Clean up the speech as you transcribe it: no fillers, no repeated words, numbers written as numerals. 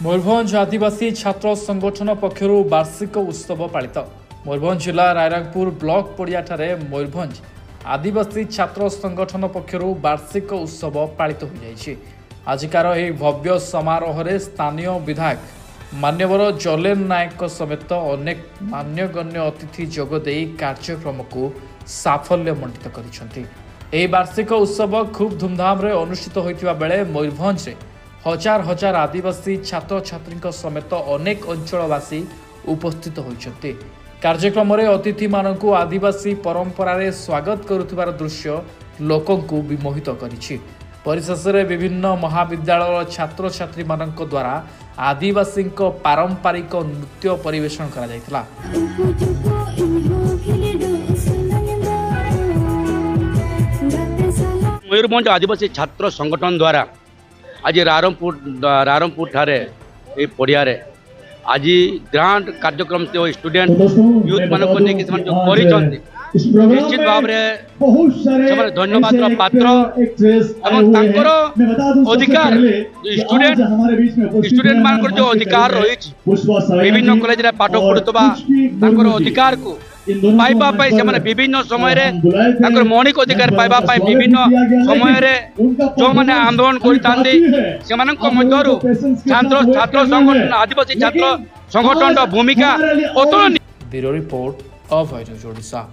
मयूरभंज आदिवासी छात्र संगठन पक्षर वार्षिक उत्सव पालित। मयूरभंज जिला रायरंगपुर ब्लॉक पड़ियाठारे मयूरभंज आदिवासी छात्र संगठन पक्षर वार्षिक उत्सव पालित हो जाइछि। आजिकार यह भव्य समारोह में स्थानीय विधायक मान्यवर जलेन नायक समेत अनेक मान्यगण्य अतिथि जोगदे कार्यक्रम को साफल्य मंडित करिसेंति। एही वार्षिक उत्सव खूब धूमधाम रे अनुष्ठित होइतिबा बेले मयूरभंज रे हजार हजार आदिवासी छात्र छात्री समेत अनेक अंचलवासी उपस्थित होइछन्ति। कार्यक्रम रे अतिथि मानकु आदिवासी परंपरा रे स्वागत करुथिबार दृश्य लोकंकु विमोहित करिछि। परिशेष रे विभिन्न महाविद्यालय छात्र छात्री मानक द्वारा आदिवासी पारंपरिक नृत्य परिवेषण करा जायतिला। मयूरभंज आदिवासी छात्र संगठन द्वारा आज रारमपुर ठारे ए पड़िया रे आज ग्रांड कार्यक्रम से स्टूडेंट यूथ मान को लेकिन जो करिसंती निश्चित भाव में धन्यवाद पात्र एवं तांकर अधिकार स्टूडेंट मान जो अधिकार रही विभिन्न कॉलेज रे पाठ पढ़ुवा तांकर अधिकार को पाइबा से विभिन्न समय मौलिक अधिकार पाइबा विभिन्न समय जो मैंने आंदोलन कर छात्र संगठन आदिवासी छात्र संगठन भूमिका अतुलनीय। ब्यूरो रिपोर्ट, अभय न्यूज ओडिशा।